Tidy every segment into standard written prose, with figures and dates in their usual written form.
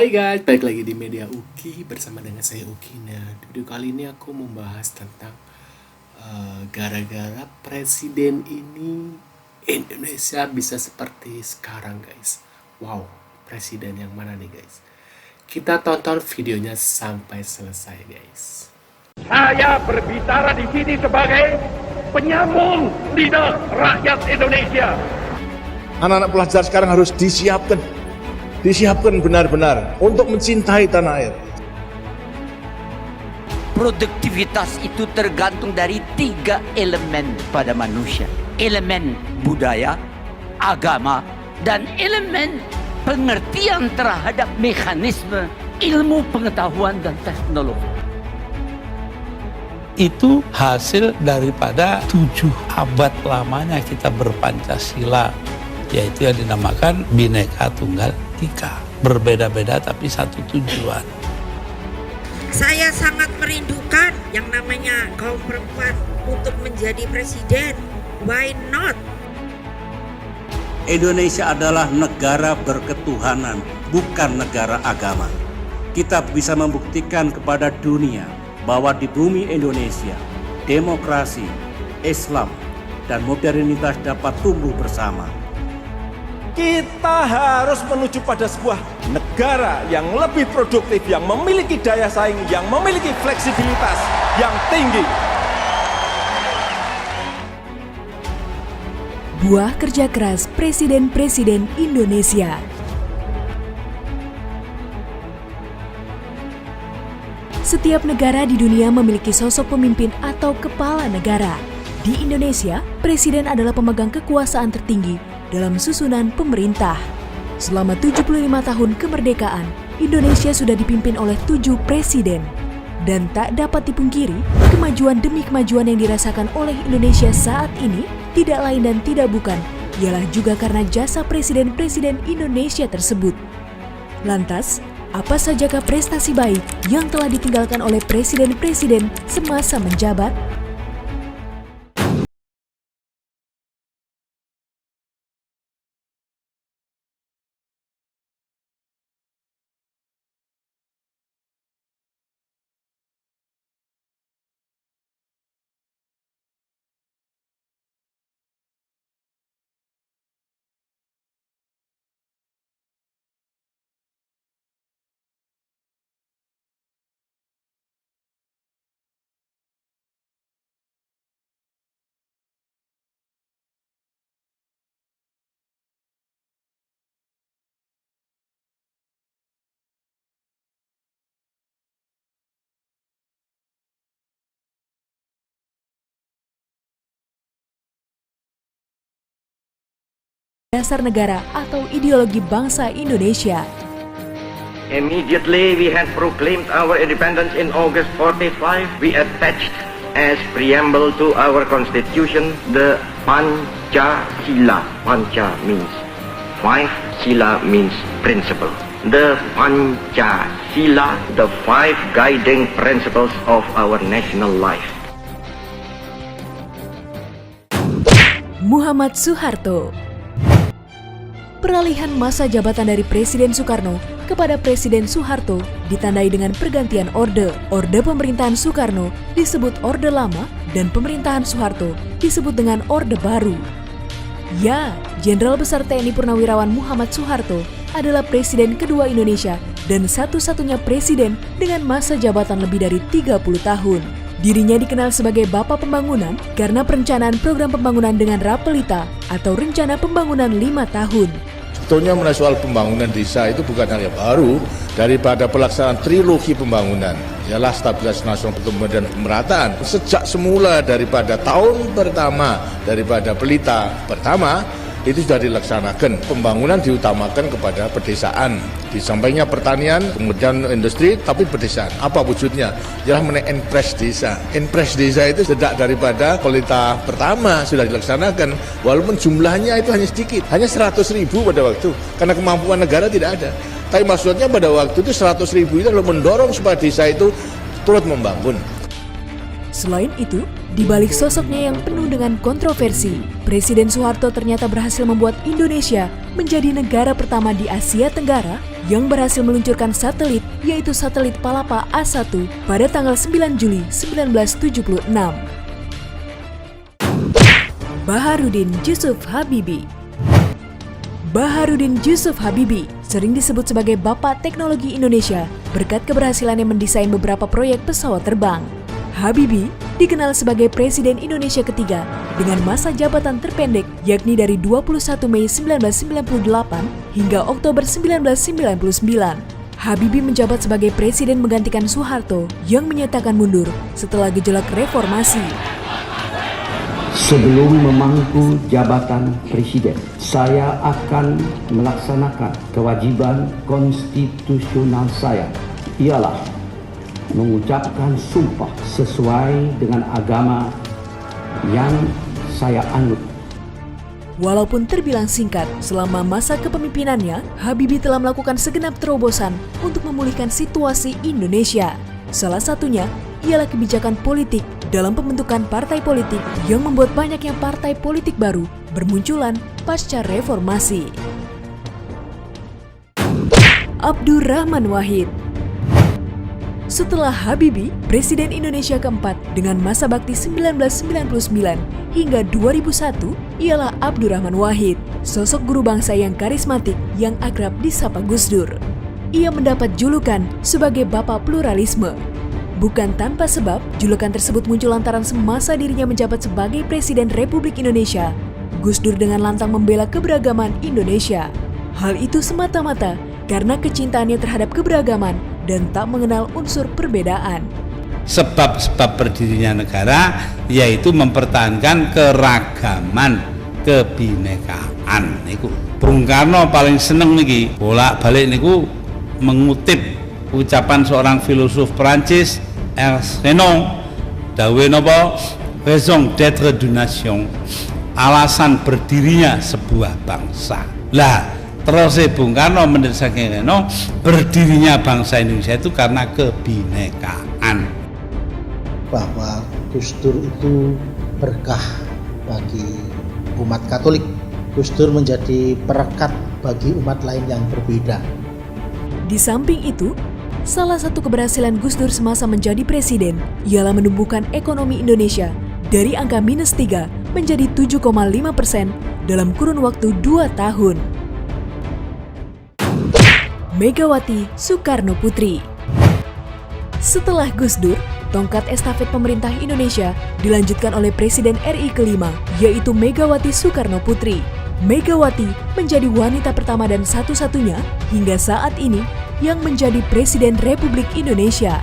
Hai guys, balik lagi di Media Uki bersama dengan saya Uki. Nah, di video kali ini aku membahas tentang gara-gara presiden ini Indonesia bisa seperti sekarang guys. Wow, presiden yang mana nih guys? Kita tonton videonya sampai selesai guys. Saya berbicara di sini sebagai penyambung lidah rakyat Indonesia. Anak-anak pelajar sekarang harus disiapkan benar-benar untuk mencintai tanah air. Produktivitas itu tergantung dari 3 elemen pada manusia. Elemen budaya, agama, dan elemen pengertian terhadap mekanisme ilmu pengetahuan dan teknologi. Itu hasil daripada 7 abad lamanya kita berpancasila, yaitu yang dinamakan Bhinneka Tunggal Ika. Berbeda-beda tapi satu tujuan. Saya sangat merindukan yang namanya kaum perempuan untuk menjadi presiden. Why not? Indonesia adalah negara berketuhanan, bukan negara agama. Kita bisa membuktikan kepada dunia bahwa di bumi Indonesia, demokrasi, Islam, dan modernitas dapat tumbuh bersama. Kita harus menuju pada sebuah negara yang lebih produktif, yang memiliki daya saing, yang memiliki fleksibilitas yang tinggi. Buah kerja keras presiden-presiden Indonesia. Setiap negara di dunia memiliki sosok pemimpin atau kepala negara. Di Indonesia, presiden adalah pemegang kekuasaan tertinggi dalam susunan pemerintah. Selama 75 tahun kemerdekaan, Indonesia sudah dipimpin oleh 7 presiden. Dan tak dapat dipungkiri, kemajuan demi kemajuan yang dirasakan oleh Indonesia saat ini tidak lain dan tidak bukan, ialah juga karena jasa presiden-presiden Indonesia tersebut. Lantas, apa sajakah prestasi baik yang telah ditinggalkan oleh presiden-presiden semasa menjabat? Dasar negara atau ideologi bangsa Indonesia. Immediately we had proclaimed our independence in August 45. We attached as preamble to our constitution the Pancasila. Panca means 5, Sila means principle. The Pancasila, the 5 guiding principles of our national life. Muhammad Soeharto. Peralihan masa jabatan dari Presiden Soekarno kepada Presiden Soeharto ditandai dengan pergantian orde. Orde pemerintahan Soekarno disebut Orde Lama dan pemerintahan Soeharto disebut dengan Orde Baru. Ya, Jenderal Besar TNI Purnawirawan Muhammad Soeharto adalah presiden kedua Indonesia dan satu-satunya presiden dengan masa jabatan lebih dari 30 tahun. Dirinya dikenal sebagai Bapak Pembangunan karena perencanaan program pembangunan dengan Rapelita atau Rencana Pembangunan 5 tahun. Sebetulnya soal pembangunan desa itu bukan hal yang baru daripada pelaksanaan trilogi pembangunan, ialah stabilitas nasional, pertumbuhan dan pemerataan. Sejak semula daripada tahun pertama daripada Pelita pertama itu sudah dilaksanakan. Pembangunan diutamakan kepada pedesaan. Di sampingnya pertanian, kemudian industri, tapi pedesaan. Apa wujudnya? Ialah mengenai Enpres desa. Enpres desa itu sejak daripada Pelita pertama sudah dilaksanakan. Walaupun jumlahnya itu hanya sedikit, hanya 100.000 pada waktu. Karena kemampuan negara tidak ada. Tapi maksudnya pada waktu itu 100.000 itu adalah mendorong supaya desa itu turut membangun. Selain itu, di balik sosoknya yang penuh dengan kontroversi, Presiden Soeharto ternyata berhasil membuat Indonesia menjadi negara pertama di Asia Tenggara yang berhasil meluncurkan satelit, yaitu satelit Palapa A1 pada tanggal 9 Juli 1976. Baharudin Jusuf Habibie. Baharudin Jusuf Habibie sering disebut sebagai Bapak Teknologi Indonesia berkat keberhasilannya mendesain beberapa proyek pesawat terbang. Habibie dikenal sebagai Presiden Indonesia ketiga dengan masa jabatan terpendek yakni dari 21 Mei 1998 hingga Oktober 1999. Habibie menjabat sebagai Presiden menggantikan Soeharto yang menyatakan mundur setelah gejolak reformasi. Sebelum memangku jabatan presiden, saya akan melaksanakan kewajiban konstitusional saya, ialah mengucapkan sumpah sesuai dengan agama yang saya anut. Walaupun terbilang singkat, selama masa kepemimpinannya, Habibie telah melakukan segenap terobosan untuk memulihkan situasi Indonesia. Salah satunya ialah kebijakan politik dalam pembentukan partai politik yang membuat banyaknya partai politik baru bermunculan pasca reformasi. Abdurrahman Wahid. Setelah Habibie, Presiden Indonesia keempat dengan masa bakti 1999 hingga 2001 ialah Abdurrahman Wahid, sosok guru bangsa yang karismatik yang akrab disapa Gus Dur. Ia mendapat julukan sebagai Bapak Pluralisme. Bukan tanpa sebab, julukan tersebut muncul lantaran semasa dirinya menjabat sebagai Presiden Republik Indonesia, Gus Dur dengan lantang membela keberagaman Indonesia. Hal itu semata-mata karena kecintaannya terhadap keberagaman dan tak mengenal unsur perbedaan. Sebab-sebab berdirinya negara yaitu mempertahankan keragaman, kebinekaan. Niku Bung Karno paling seneng niki bolak-balik niku mengutip ucapan seorang filosof Prancis, Ernst Renan, dawe napa, raison d'être d'une nation, alasan berdirinya sebuah bangsa. Lah, terus Bung Karno menurut saking Renan, berdirinya bangsa Indonesia itu karena kebinekaan. Bahwa Gus Dur itu berkah bagi umat Katolik. Gus Dur menjadi perekat bagi umat lain yang berbeda. Di samping itu, salah satu keberhasilan Gus Dur semasa menjadi presiden ialah menumbuhkan ekonomi Indonesia dari angka -3 menjadi 7,5% dalam kurun waktu 2 tahun. Megawati Soekarno Putri. Setelah Gus Dur, tongkat estafet pemerintah Indonesia dilanjutkan oleh Presiden RI kelima, yaitu Megawati Soekarno Putri. Megawati menjadi wanita pertama dan satu-satunya hingga saat ini yang menjadi Presiden Republik Indonesia.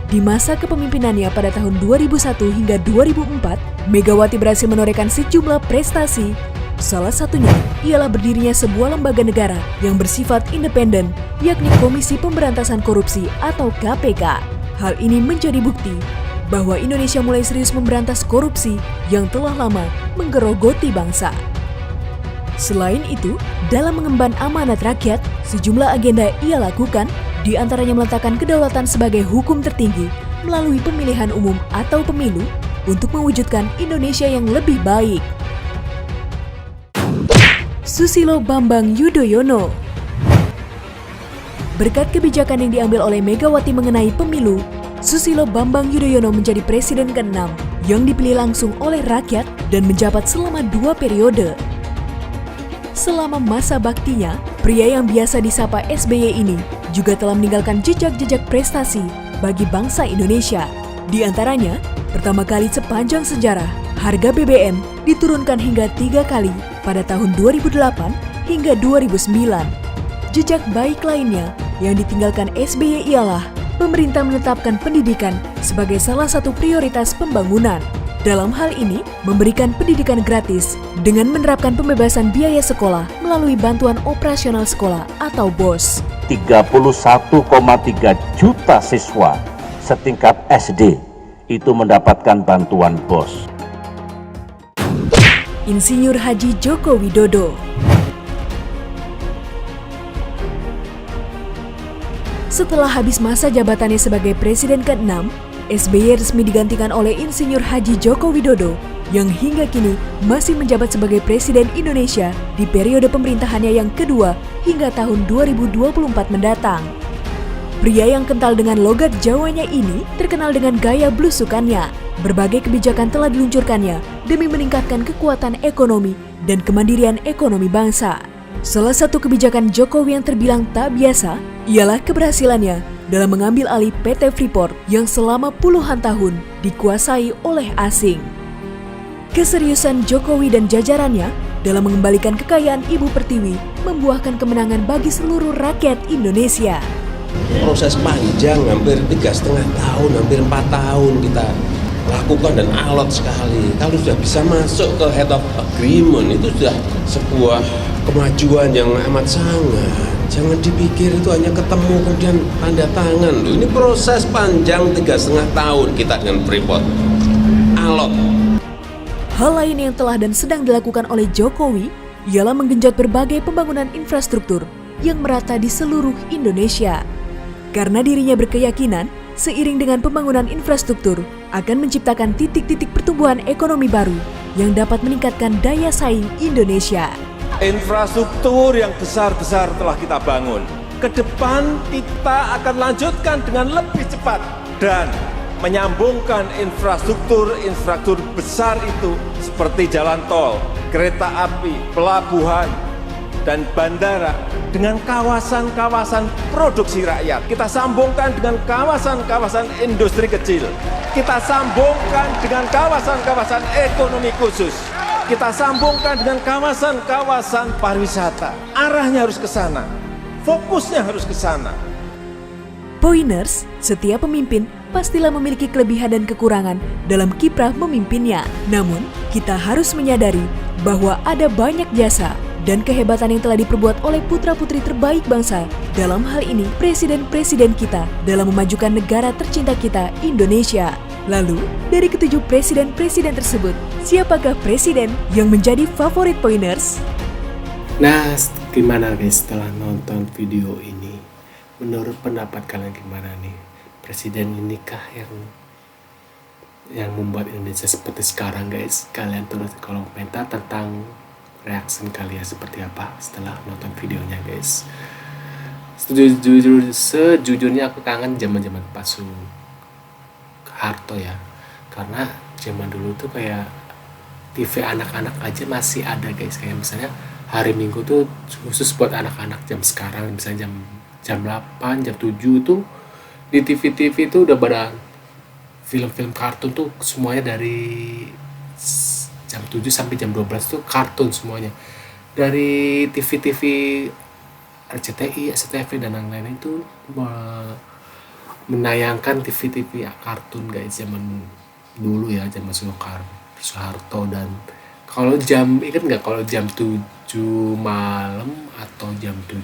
Di masa kepemimpinannya pada tahun 2001 hingga 2004, Megawati berhasil menorehkan sejumlah prestasi. Salah satunya ialah berdirinya sebuah lembaga negara yang bersifat independen, yakni Komisi Pemberantasan Korupsi atau KPK. Hal ini menjadi bukti bahwa Indonesia mulai serius memberantas korupsi yang telah lama menggerogoti bangsa. Selain itu, dalam mengemban amanat rakyat, sejumlah agenda ia lakukan, di antaranya meletakkan kedaulatan sebagai hukum tertinggi melalui pemilihan umum atau pemilu untuk mewujudkan Indonesia yang lebih baik. Susilo Bambang Yudhoyono. Berkat kebijakan yang diambil oleh Megawati mengenai pemilu, Susilo Bambang Yudhoyono menjadi presiden ke-6 yang dipilih langsung oleh rakyat dan menjabat selama 2 periode. Selama masa baktinya, pria yang biasa disapa SBY ini juga telah meninggalkan jejak-jejak prestasi bagi bangsa Indonesia. Di antaranya, pertama kali sepanjang sejarah, harga BBM diturunkan hingga 3 kali pada tahun 2008 hingga 2009. Jejak baik lainnya yang ditinggalkan SBY ialah pemerintah menetapkan pendidikan sebagai salah satu prioritas pembangunan. Dalam hal ini, memberikan pendidikan gratis dengan menerapkan pembebasan biaya sekolah melalui bantuan operasional sekolah atau BOS. 31,3 juta siswa setingkat SD itu mendapatkan bantuan BOS. Insinyur Haji Joko Widodo. Setelah habis masa jabatannya sebagai presiden ke-6, SBY resmi digantikan oleh Insinyur Haji Joko Widodo yang hingga kini masih menjabat sebagai Presiden Indonesia di periode pemerintahannya yang kedua hingga tahun 2024 mendatang. Pria yang kental dengan logat Jawanya ini terkenal dengan gaya blusukannya. Berbagai kebijakan telah diluncurkannya demi meningkatkan kekuatan ekonomi dan kemandirian ekonomi bangsa. Salah satu kebijakan Jokowi yang terbilang tak biasa ialah keberhasilannya dalam mengambil alih PT Freeport yang selama puluhan tahun dikuasai oleh asing. Keseriusan Jokowi dan jajarannya dalam mengembalikan kekayaan Ibu Pertiwi membuahkan kemenangan bagi seluruh rakyat Indonesia. Proses panjang hampir 3,5 tahun, hampir 4 tahun kita lakukan dan alot sekali. Kalau sudah bisa masuk ke head of agreement itu sudah sebuah kemajuan yang amat sangat. Jangan dipikir itu hanya ketemu kemudian tanda tangan. Loh, ini proses panjang 3,5 tahun kita dengan Freeport. Alot. Hal lain yang telah dan sedang dilakukan oleh Jokowi ialah menggenjot berbagai pembangunan infrastruktur yang merata di seluruh Indonesia. Karena dirinya berkeyakinan, seiring dengan pembangunan infrastruktur akan menciptakan titik-titik pertumbuhan ekonomi baru yang dapat meningkatkan daya saing Indonesia. Infrastruktur yang besar-besar telah kita bangun. Ke depan kita akan lanjutkan dengan lebih cepat dan menyambungkan infrastruktur besar itu seperti jalan tol, kereta api, pelabuhan, dan bandara dengan kawasan-kawasan produksi rakyat. Kita sambungkan dengan kawasan-kawasan industri kecil. Kita sambungkan dengan kawasan-kawasan ekonomi khusus. Kita sambungkan dengan kawasan-kawasan pariwisata. Arahnya harus ke sana. Fokusnya harus ke sana. Poiners, setiap pemimpin pastilah memiliki kelebihan dan kekurangan dalam kiprah memimpinnya. Namun, kita harus menyadari bahwa ada banyak jasa dan kehebatan yang telah diperbuat oleh putra-putri terbaik bangsa. Dalam hal ini, presiden-presiden kita dalam memajukan negara tercinta kita, Indonesia. Lalu, dari ketujuh presiden-presiden tersebut, siapakah presiden yang menjadi favorit Poiners? Nah, gimana guys setelah nonton video ini? Menurut pendapat kalian gimana nih? Presiden inikah yang membuat Indonesia seperti sekarang guys? Kalian tulis di kolom komentar tentang reaksi kalian seperti apa setelah nonton videonya guys. Sejujurnya aku kangen zaman-zaman Pak Soeharto ya. Karena zaman dulu tuh kayak TV anak-anak aja masih ada guys. Kayak misalnya hari Minggu tuh khusus buat anak-anak jam sekarang. Misalnya jam 8, jam 7 tuh di TV-TV itu udah pada film-film kartun tuh semuanya dari jam 7 sampai jam 12 tuh kartun semuanya. Dari TV-TV RCTI, SCTV dan lain-lain itu menayangkan TV-TV kartun guys zaman dulu ya, zaman Soeharto. Dan kalau jam, ingat nggak kalau jam 7 malam atau jam 9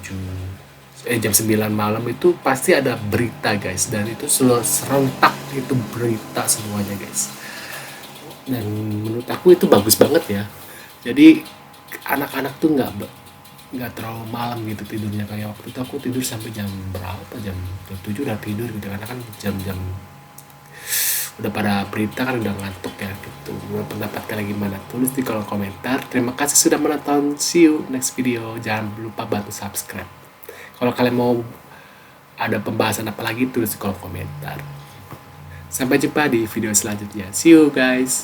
malam itu pasti ada berita guys, dan itu serentak itu berita semuanya guys. Dan menurut aku itu bagus banget ya. Jadi anak-anak tuh nggak terlalu malam gitu tidurnya. Kayak waktu itu aku tidur sampai jam berapa, jam 7 udah tidur gitu, karena kan jam-jam udah pada berita kan udah ngantuk ya gitu. Menurut pendapat kalian gimana? Tulis di kolom komentar. Terima kasih sudah menonton. See you next video. Jangan lupa bantu subscribe. Kalau kalian mau ada pembahasan apa lagi, tulis di kolom komentar. Sampai jumpa di video selanjutnya. See you guys.